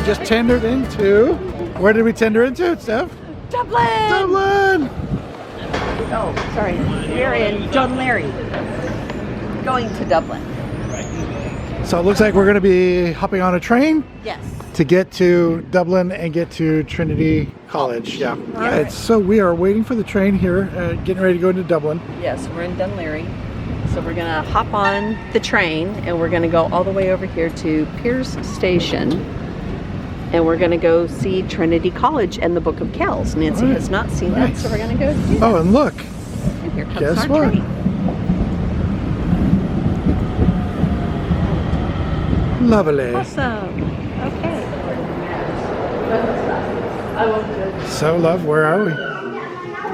just tendered into, where did we tender into, Steph? Dublin! Dublin! Oh, sorry. We're in Dunleary, going to Dublin. So it looks like we're going to be hopping on a train. Yes. To get to Dublin and get to Trinity College. Yeah. All right. So we are waiting for the train here, getting ready to go into Dublin. Yes, we're in Dunleary. So we're going to hop on the train and we're going to go all the way over here to Piers Station. And we're going to go see Trinity College and the Book of Kells. Nancy has not seen that, so we're going to go see that. Oh, and look. And here comes Guess our what? train. Lovely. Awesome. Okay. So, love, where are we?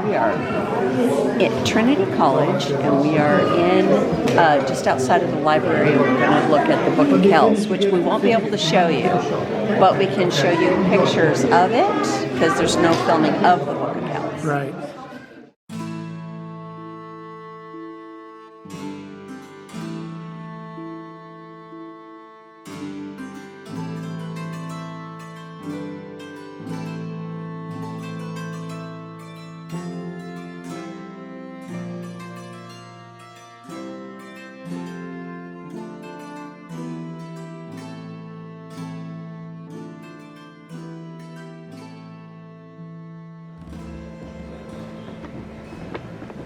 We are at Trinity College, and we are in just outside of the library. We're going to look at the Book of Kells, which we won't be able to show you, but we can show you pictures of it because there's no filming of the Book of Kells. Right.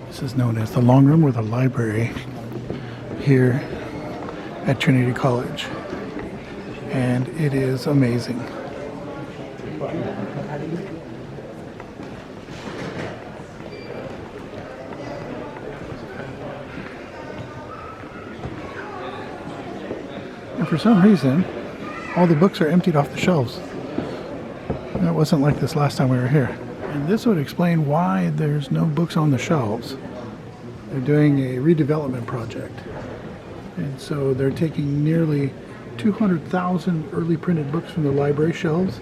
This is known as the long room or the library here at Trinity College, and it is amazing. And for some reason, all the books are emptied off the shelves. That wasn't like this last time we were here. And this would explain why there's no books on the shelves. They're doing a redevelopment project. And so they're taking nearly 200,000 early printed books from the library shelves.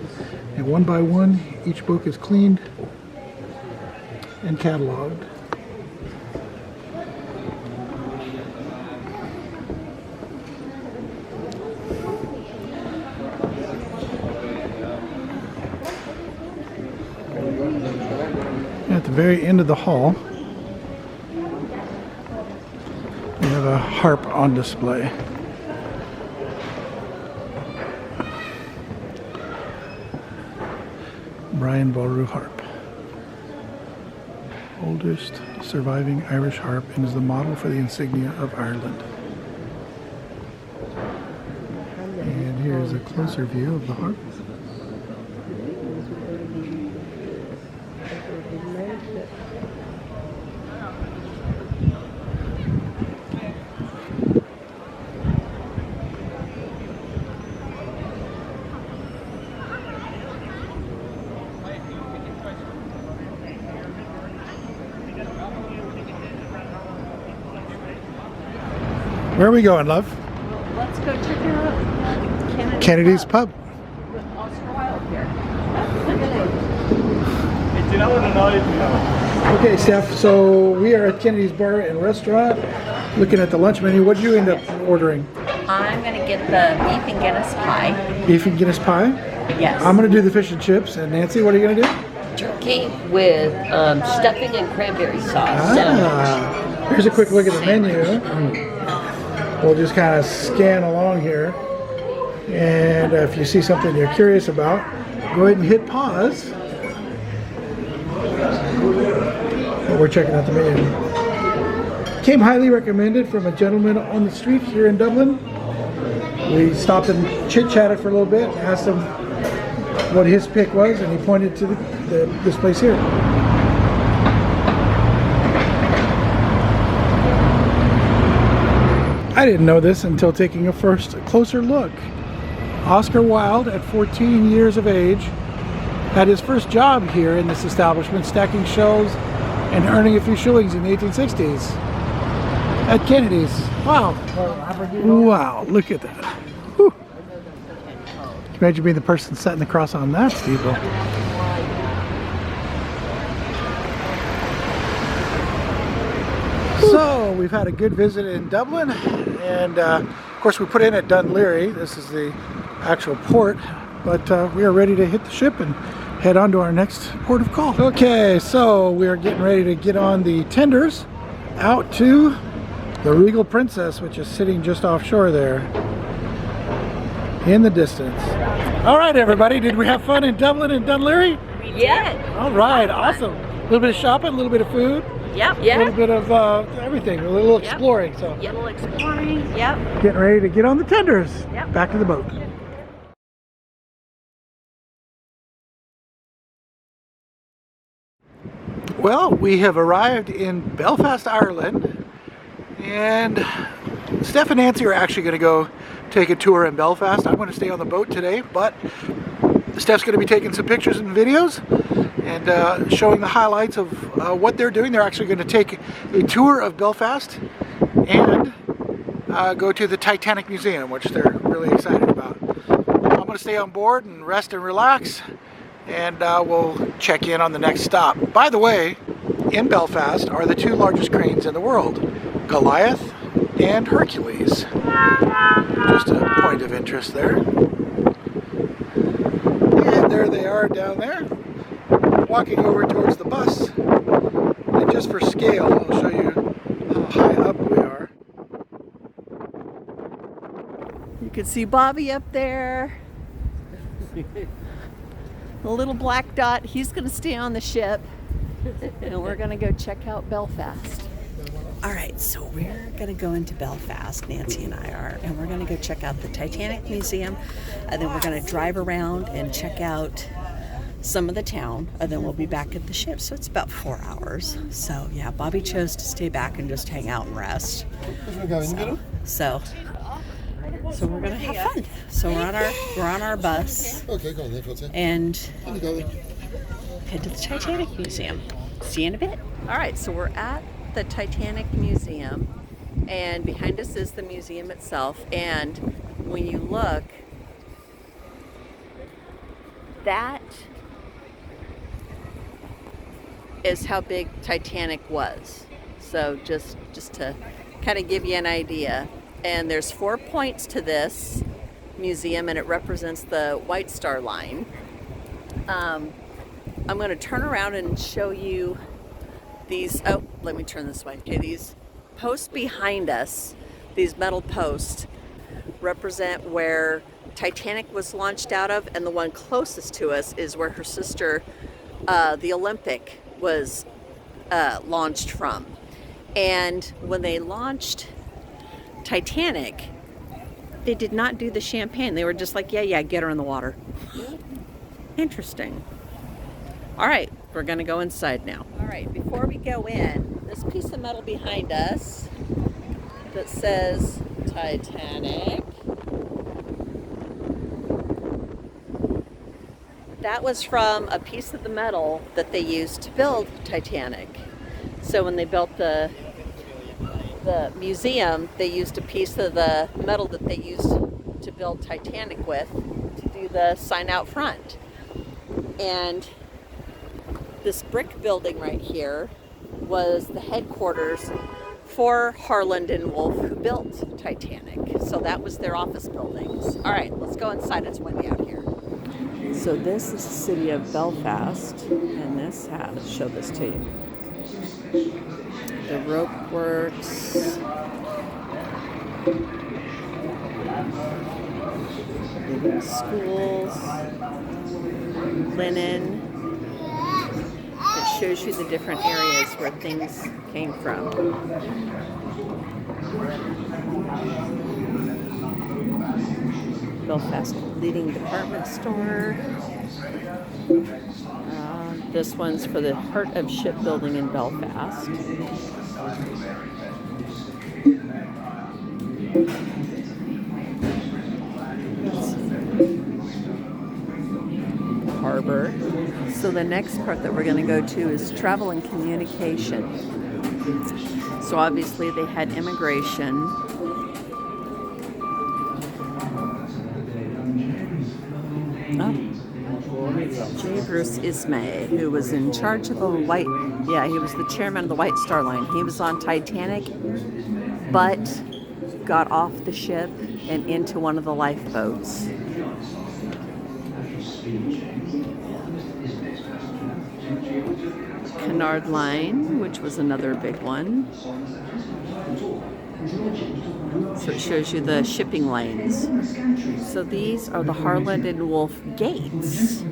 And one by one, each book is cleaned and cataloged. At the very end of the hall, we have a harp on display. Brian Boru harp. Oldest surviving Irish harp and is the model for the insignia of Ireland. And here's a closer view of the harp. Where are we going, love? Let's go check out Kennedy's Pub. With Oscar Wilde here. Okay, Steph, so we are at Kennedy's Bar and Restaurant looking at the lunch menu. What did you end up ordering? I'm going to get the beef and Guinness pie. Beef and Guinness pie? Yes. I'm going to do the fish and chips. And Nancy, what are you going to do? Turkey with stuffing and cranberry sauce. Here's a quick look at the menu. We'll just kind of scan along here. And if you see something you're curious about, go ahead and hit pause. But we're checking out the menu. Came highly recommended from a gentleman on the street here in Dublin. We stopped and chit-chatted for a little bit, asked him what his pick was, and he pointed to this place here. I didn't know this until taking a closer look. Oscar Wilde, at 14 years of age, had his first job here in this establishment, stacking shelves and earning a few shillings in the 1860s at Kennedy's. Wow. Wow, look at that. Whew. Imagine being the person setting the cross on that steeple. So we've had a good visit in Dublin, and of course we put in at Dunleary. This is the actual port but we are ready to hit the ship and head on to our next port of call. Okay, so we are getting ready to get on the tenders out to the Regal Princess, which is sitting just offshore there in the distance. All right, everybody, did we have fun in Dublin and Dunleary? We did. All right, awesome. A little bit of shopping, a little bit of food. Yep. A little bit of everything, a little exploring. So Yep. A little exploring. Yep. getting ready to get on the tenders. Yep. Back to the boat. Well, we have arrived in Belfast, Ireland, and Steph and Nancy are actually going to go take a tour in Belfast. I'm going to stay on the boat today, but Steph's going to be taking some pictures and videos and showing the highlights of what they're doing. They're actually going to take a tour of Belfast and go to the Titanic Museum, which they're really excited about. I'm going to stay on board and rest and relax, and we'll check in on the next stop. By the way, in Belfast are the two largest cranes in the world, Goliath and Hercules. Just a point of interest there. And there they are down there, walking over towards the bus. And just for scale, I'll show you how high up we are. You can see Bobby up there. The little black dot, he's going to stay on the ship. And we're going to go check out Belfast. All right, so we're going to go into Belfast, Nancy and I are, and we're going to go check out the Titanic Museum, and then we're going to drive around and check out some of the town, and then we'll be back at the ship. So it's about 4 hours. So yeah, Bobby chose to stay back and just hang out and rest. So we're going to have fun. So we're on our bus and head to the Titanic Museum. See you in a bit. All right, so we're at the Titanic Museum, and behind us is the museum itself. And when you look, that is how big Titanic was. So just to kind of give you an idea. And there's 4 points to this museum, and it represents the White Star Line. I'm going to turn around and show you these. Oh, let me turn this way. Okay, these posts behind us, these metal posts, represent where Titanic was launched out of, and the one closest to us is where her sister, the Olympic, was launched from. And when they launched Titanic, they did not do the champagne. They were just like, yeah, get her in the water. Interesting. All right, we're gonna go inside now. All right, before we go in, this piece of metal behind us that says Titanic, that was from a piece of the metal that they used to build Titanic. So when they built the museum, they used a piece of the metal that they used to build Titanic with to do the sign out front. And this brick building right here was the headquarters for Harland and Wolff, who built Titanic. So that was their office buildings. All right, let's go inside. It's windy out here. So this is the city of Belfast, and this has, show this to you. The rope works. Schools. Linen. It shows you the different areas where things came from. Belfast leading department store. This one's for the Heart of Shipbuilding in Belfast. Harbor. So the next part that we're going to go to is travel and communication. So obviously they had immigration. J. Bruce Ismay, who was in charge of the he was the chairman of the White Star Line. He was on Titanic, but got off the ship and into one of the lifeboats. Canard Line, which was another big one. So it shows you the shipping lanes. So these are the Harland and Wolff gates.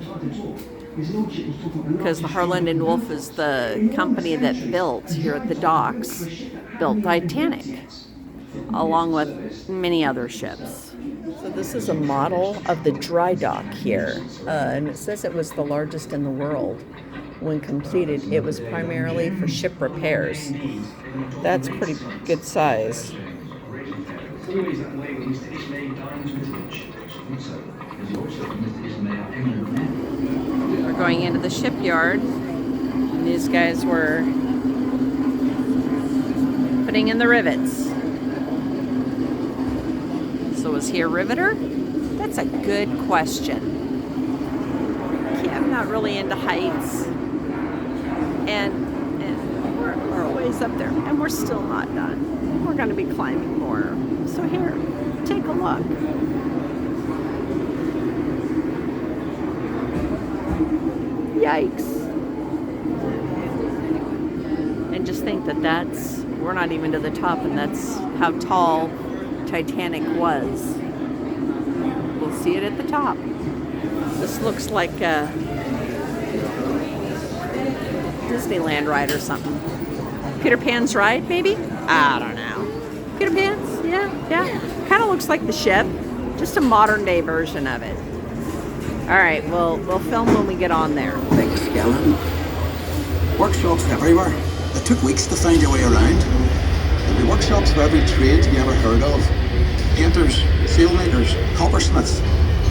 Because the Harland and Wolff is the company that built here at the docks, built Titanic, along with many other ships. So this is a model of the dry dock here, and it says it was the largest in the world. When completed, it was primarily for ship repairs. That's pretty good size. We're going into the shipyard, and these guys were putting in the rivets. So is he a riveter? That's a good question. I'm not really into heights. And we're a ways up there, and we're still not done. We're going to be climbing more. So here, take a look. Yikes. And just think we're not even to the top, and that's how tall Titanic was. We'll see it at the top. This looks like a Disneyland ride or something. Peter Pan's ride, maybe? I don't know. Peter Pan's? Yeah. Kind of looks like the ship, just a modern day version of it. All right, we'll film when we get on there. Big skeleton. Workshops everywhere. It took weeks to find your way around. There'll be workshops for every trade you ever heard of. Painters, sailmakers, coppersmiths,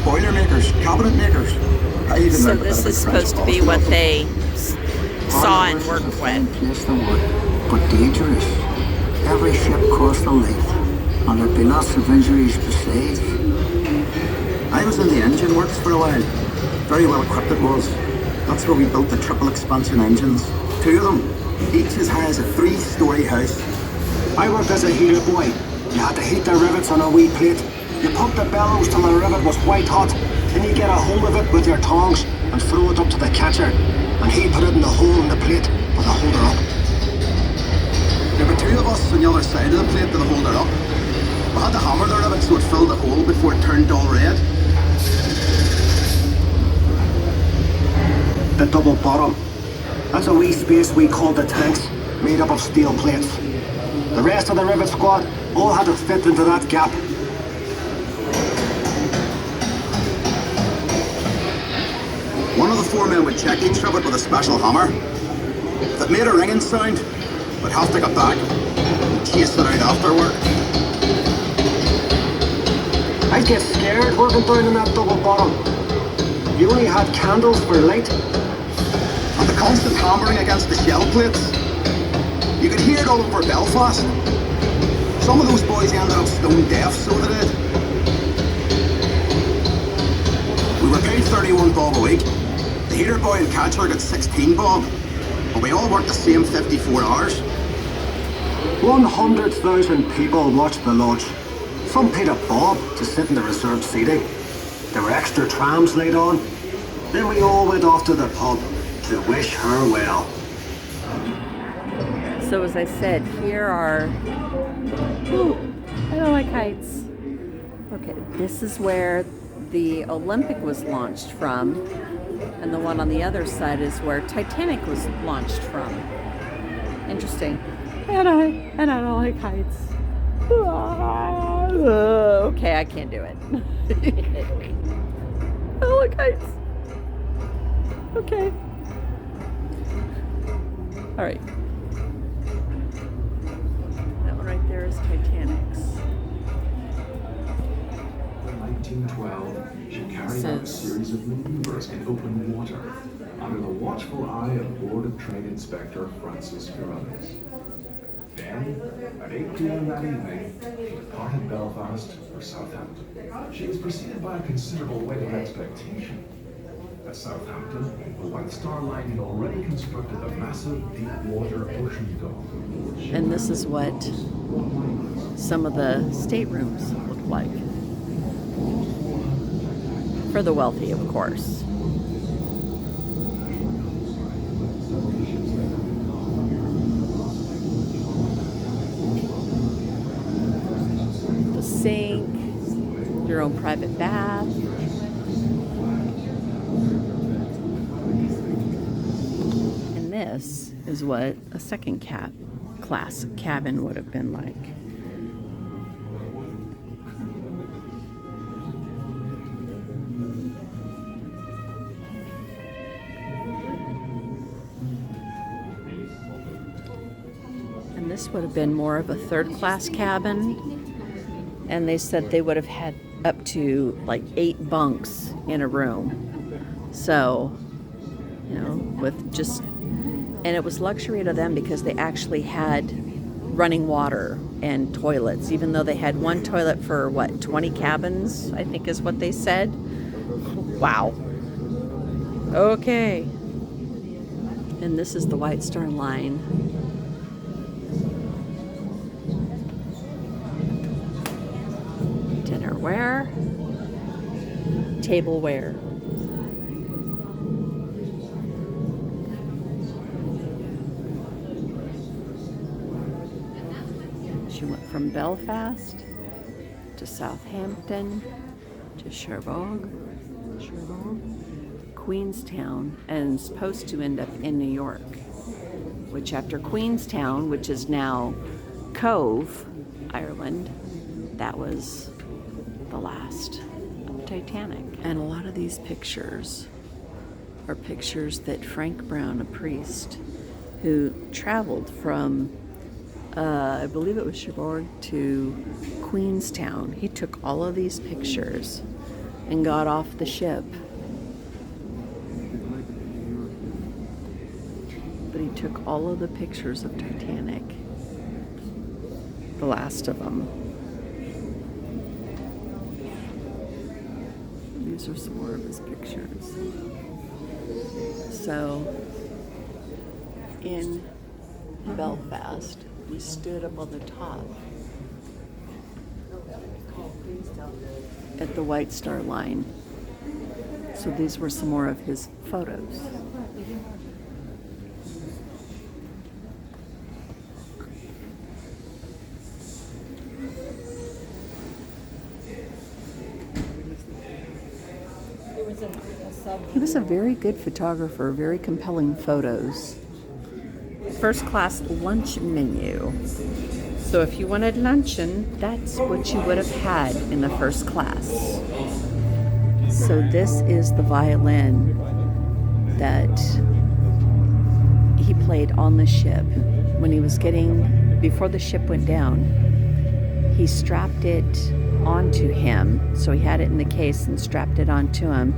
boiler makers, cabinet makers. So this is supposed to be what they saw and worked with. Place to work, but dangerous. Every ship crossed the lake, and there'd be lots of injuries besides. I was in the engine works for a while. Very well equipped it was. That's where we built the triple expansion engines. 2 of them, each as high as a 3-story house. I worked as a heater boy. You had to heat the rivets on a wee plate. You pump the bellows till the rivet was white hot. Then you get a hold of it with your tongs and throw it up to the catcher. And he put it in the hole in the plate with a holder up. There were 2 of us on the other side of the plate with a holder up. We had to hammer the rivet so it filled the hole before it turned dull red. The double bottom. That's a wee space we called the tanks, made up of steel plates. The rest of the rivet squad all had to fit into that gap. One of the 4 men would check each rivet with a special hammer. If it made a ringing sound, we'd have to get back and chase it out after work. I'd get scared working down in that double bottom. You only had candles for light. And the constant hammering against the shell plates. You could hear it all over Belfast. Some of those boys ended up stone deaf, so they did. We were paid 31 bob a week. The heater boy and catcher got 16 bob. But we all worked the same 54 hours. 100,000 people watched the lodge. Some paid a bob to sit in the reserved seating. There were extra trams laid on. Then we all went off to the pub to wish her well. So as I said, here are... Ooh, I don't like heights. Okay, this is where the Olympic was launched from, and the one on the other side is where Titanic was launched from. Interesting. And I don't like heights. Okay, I can't do it. I don't like heights. Okay. All right. That one right there is Titanic's. In 1912, she carried out a series of maneuvers in open water under the watchful eye of Board of Trade Inspector Francis Carruthers. Then, at 8 p.m. that evening, she departed Belfast for Southampton. She was preceded by a considerable wait of expectation. At Southampton, the White Star Line had already constructed a massive deep-water ocean dome. And this is what some of the staterooms look like. For the wealthy, of course. sink, your own private bath. And this is what a second class cabin would have been like. And this would have been more of a third class cabin. And they said they would have had up to like 8 bunks in a room. So, you know, with just, and it was luxury to them because they actually had running water and toilets, even though they had one toilet for 20 cabins, I think is what they said. Wow. Okay. And this is the White Star Line. Dinnerware, tableware. She went from Belfast to Southampton to Cherbourg, Queenstown, and supposed to end up in New York, which after Queenstown, which is now Cove, Ireland, that was the last of Titanic. And a lot of these pictures are pictures that Frank Brown, a priest who traveled from I believe it was Cherbourg to Queenstown, he took all of these pictures and got off the ship. But he took all of the pictures of Titanic, the last of them. These are some more of his pictures. So, in Belfast, we stood up on the top at the White Star Line. So these were some more of his photos. He was a very good photographer, very compelling photos. First class lunch menu. So if you wanted luncheon, that's what you would have had in the first class. So this is the violin that he played on the ship. When he was before the ship went down, he strapped it onto him. So he had it in the case and strapped it onto him.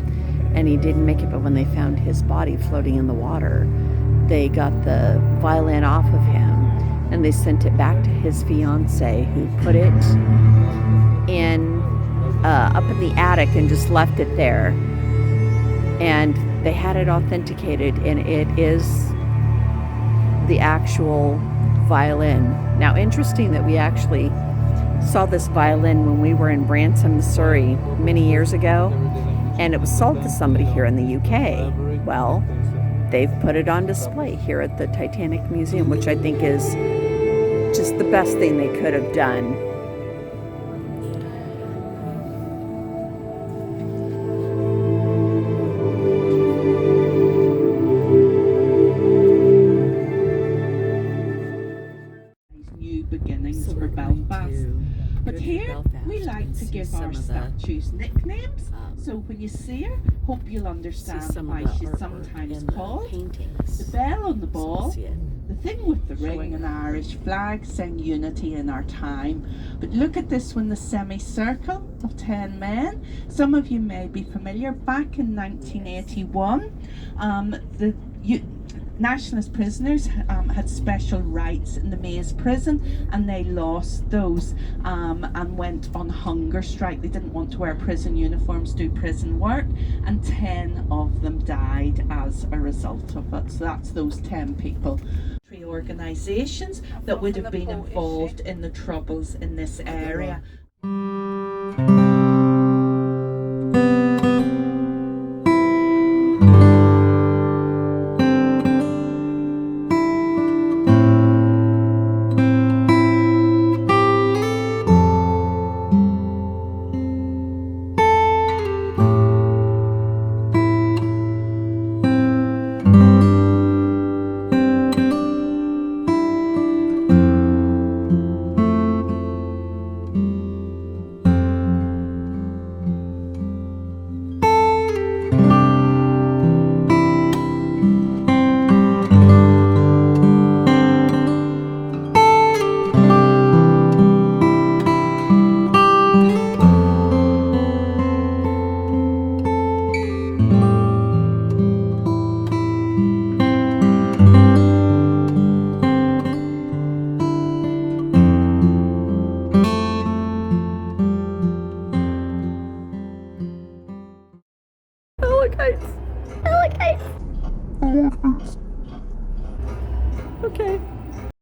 And he didn't make it, but when they found his body floating in the water, they got the violin off of him and they sent it back to his fiance, who put it in up in the attic and just left it there. And they had it authenticated, and it is the actual violin. Now, interesting that we actually saw this violin when we were in Branson, Missouri many years ago, and it was sold to somebody here in the UK. Well, they've put it on display here at the Titanic Museum, which I think is just the best thing they could have done. New beginnings for Belfast. But here we like to give our statues nicknames. So when you see her, hope you'll understand why she's sometimes called the bell on the ball, the thing with the ring and Irish flag, saying unity in our time. But look at this one, the semicircle of 10 men. Some of you may be familiar. Back in 1981, the nationalist prisoners had special rights in the Maze prison, and they lost those and went on hunger strike. They didn't want to wear prison uniforms, do prison work, and 10 of them died as a result of it. So that's those 10 people. Three organisations that would have been involved in the troubles in this area. Elephants. Elephants. Okay.